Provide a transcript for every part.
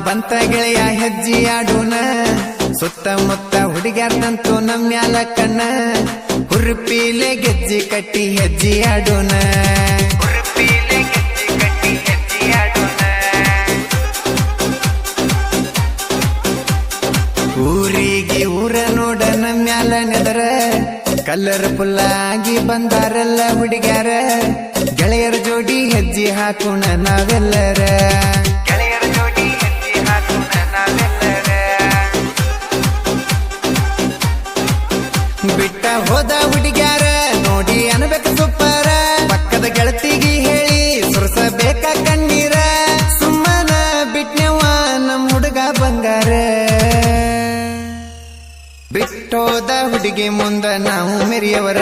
ಬಂತ ಗೆಳೆಯ ಹೆಜ್ಜಿ ಆಡೋಣ ಸುತ್ತಮುತ್ತ ಹುಡುಗ್ಯಾರ್ದಂತೂ ನಮ್ಯಾಲ ಕಣ್ಣ ಹುರುಪೀಲೆ ಗೆಜ್ಜಿ ಕಟ್ಟಿ ಹೆಜ್ಜಿ ಆಡೋಣ ಊರಿಗೆ ಊರ ನೋಡ ನಮ್ಯಾಲ ನೆದರ ಕಲರ್ಫುಲ್ ಆಗಿ ಬಂದಾರಲ್ಲ ಹುಡುಗ್ಯಾರ ಗೆಳೆಯರ ಜೋಡಿ ಹೆಜ್ಜಿ ಹಾಕೋಣ ನಾವೆಲ್ಲರ ಬಿಟ್ಟ ಹೋದ ಹುಡುಗ್ಯಾರ ನೋಡಿ ಅನ್ಬೇಕು ಸೂಪರ ಪಕ್ಕದ ಗೆಳತಿಗೆ ಹೇಳಿ ಸುರಸಬೇಕ ಕಣ್ಣೀರ ಸುಮ್ಮನ ಬಿಟ್ನೆವ ನಮ್ ಹುಡುಗ ಬಂಗಾರ ಬಿಟ್ಟೋದ ಹುಡುಗಿ ಮುಂದ ನಾವು ಮೆರಿಯವರ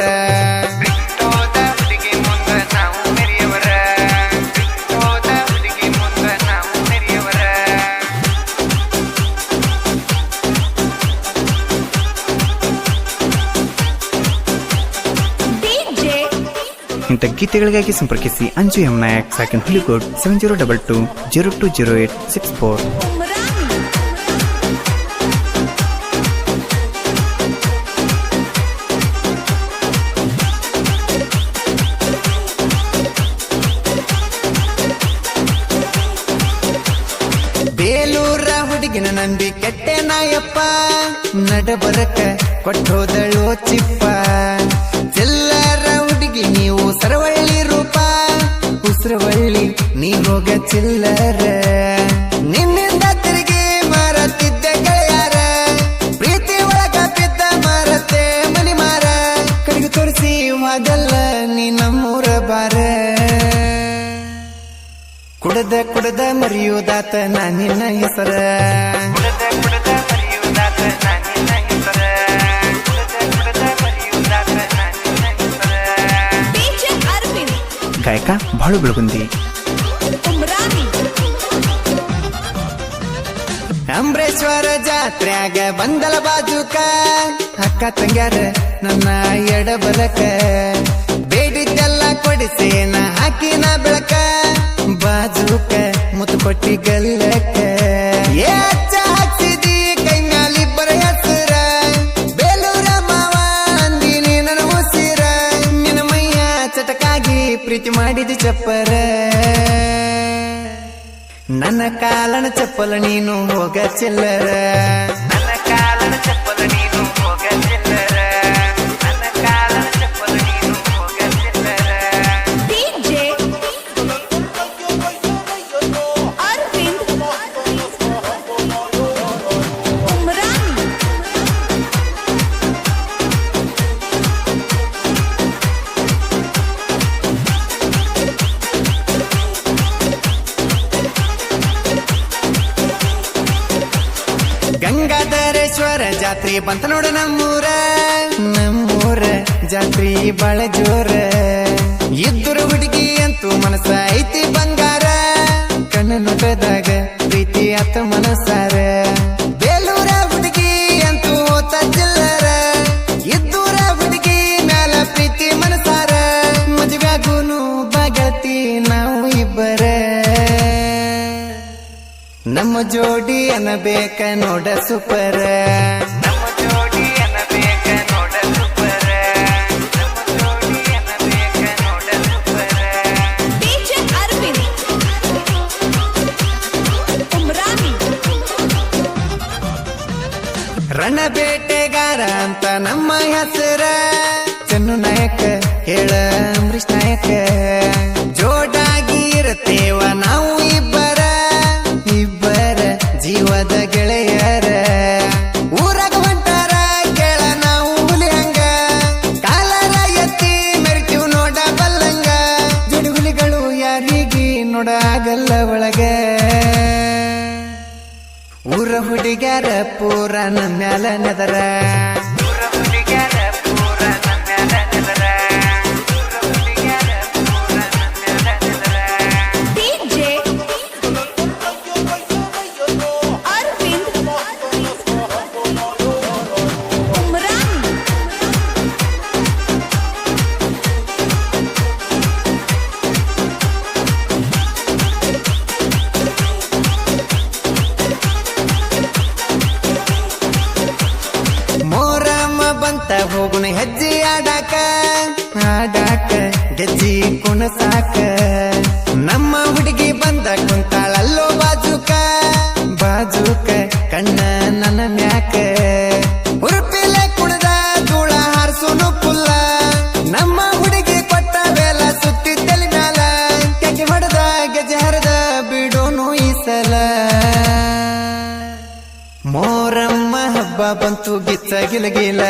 ಇಂಥ ಗೀತೆಗಳಿಗಾಗಿ ಸಂಪರ್ಕಿಸಿ ಅಂಜು ಎಂ ನಾಯಕ್ ಸಾಕಿನ್ ಹುಲಿಕೋಡ್ 7022020864. ಬೇಲೂರ ಹುಡುಗಿನ ನಂಬಿ ಕೆಟ್ಟೆ ನಾಯಪ್ಪ ನಡಬರಕ ಕೊಟ್ಟೋದಳು ಚಿಪ್ಪ ಚೆಲ್ಲರ ಹುಡುಗಿ ನೀವು ಸರವಳ್ಳಿ ರೂಪ ಉಸ್ರವಳ್ಳಿ ನೀ ಹೋಗ ಚಿಲ್ಲರ ನಿನ್ನಿಂದ ತಿರುಗಿ ಮರತಿದ್ದೆ ಗೆಳೆಯಾರ ಪ್ರೀತಿ ಒಳಗ ಬಿದ್ದ ಮರತೆ ಮನಿ ಮಾರ ಕಡೆಗೆ ತೋರಿಸಿ ಹೋದಲ್ಲ ನೀ ನಮ್ಮೂರ ಬಾರ ಕುಡದ ಮರಿಯುದಾತ ನಾನಿನ ಹೆಸರ ಗಾಯಕ ಬಾಳು ಬೆಳಗುಂದಿ ಅಂಬರೇಶ್ವರ ಜಾತ್ರ್ಯಾಗ ಬಂದಲ ಬಾಜುಕ ಅಕ್ಕ ತಂಗ್ಯಾರ ನನ್ನ ಎಡಬಲಕ ಬೇಡಿದ್ದೆಲ್ಲ ಕೊಡಿಸೇನ ಹಾಕಿನ ಬೆಳಕ ಬಾಜುಕ ಮುತ್ತು ಕೊಟ್ಟಿ ಗಲ್ಲಕ ಹಾಕ್ಸಿದಿ ಕೈ ಮ್ಯಾಲಿಬ್ಬರ ಹೆಸರ ಬೇಲೂರ ಮಾವ ಅಂದಿನಿ ನನ್ನ ಉಸಿರ ನಿನ್ನ ಮೈಯ ಚಟಕಾಗಿ ಪ್ರೀತಿ ಮಾಡಿದ ಚಪ್ಪರ ನನ್ನ ಕಾಲನ ಚಪ್ಪಲ ನೀನು ಹೋಗ ಚಿಲ್ಲರ ನನ್ನ ಕಾಲನ ಚಪ್ಪಲ ನೀನು ಹೋಗ ಚಿಲ್ಲರ ನನ್ನ ಕಾಲನ ಚಪ್ಪಲ ನೀನು ಹೋಗ ಚಿಲ್ಲರ ಗಂಗಾಧರೇಶ್ವರ ಜಾತ್ರೆ ಬಂತ ನೋಡ ನಮ್ಮೂರ ಜಾತ್ರೆ ಬಾಳ ಜೋರ ಇದ್ದರು ಹುಡುಗಿ ಅಂತೂ ಮನಸ್ಸ ಐತಿ ಬಂಗಾರ ಕಣ್ಣ ನೋಟದಾಗ ಪ್ರೀತಿ ಆತ ಮನಸಾರ ಬೇಲೂರ ಹುಡುಗಿ ಅಂತೂ ಹೋತ ಚಿಲ್ಲರ ಇದ್ದೂರ ಹುಡುಗಿ ಮ್ಯಾಲ ಪ್ರೀತಿ ಮನಸಾರ ಮದುವೆಯಾಗೂನು ಬಾಗತಿ ನಾವು ಇಬ್ಬರ ನಮ್ಮ ಜೋಡಿ ಅನ್ನಬೇಕ ನೋಡ ಸೂಪರ ನಮ್ಮ ಜೋಡಿ ಅನ್ನಬೇಕ ನೋಡ ಸೂಪರ ನಮ್ಮ ಜೋಡಿ ಅನ್ನಬೇಕ ನೋಡ ಸೂಪರ ರಣಬೇಟೆಗಾರ ಅಂತ ನಮ್ಮ ಹೆಸರ ಚನ್ನು ನಾಯಕ ಹೇಳ ಅಂಬರೀಶ್ ನಾಯಕ ಜೋಡಾಗಿ ಇರತೇವ ನಾವು ಇಬ್ಬರ ಜೀವದ ಗೆಳೆಯರ ಊರಾಗ ಹೊಂಟಾರ ಕೇಳ ನಾವು ಹುಲಿ ಹಂಗ ಕಾಲರ ಎತ್ತಿ ಮೆರಿತೀವ್ ನೋಡ ಬಲ್ಲಂಗ ಜೋಡಿ ಹುಲಿಗಳು ಯಾರಿಗಿ ನೋಡ ಆಗಲ್ಲ ಒಳಗ ಊರ ಹುಡುಗ್ಯಾರ ಪೂರ ನಮ್ಯಾಲ ನೆದರ ಮತ್ತ ಹೋಗುಣ ಹೆಜ್ಜೆ ಆಡಾಕ ಗೆಜ್ಜಿ ಕುಣಸಾಕ ನಮ್ಮ ಹುಡುಗಿ ಬಂದ ಕುಂತಾಳಲ್ಲೋ ಬಾಜುಕ ಕಣ್ಣ ನನ್ನ ಮ್ಯಾಕ ಉರುಪಿಲೆ ಕುಣದ ಧೂಳ ಹಾರ್ಸುನು ಪುಲ್ಲ ನಮ್ಮ ಹುಡುಗಿ ಕೊಟ್ಟ ಬೇಲ ಸುತ್ತಿ ತಲೆ ಮ್ಯಾಲ ಕೆಗೆ ಹೊಡೆದ ಗೆಜೆ ಹರಿದ ಬಿಡೋನು ಈ ಸಲ ಮೋರಮ್ಮ ಹಬ್ಬ ಬಂತು ಗಿಚ್ಚ ಗಿಲಗಿಲ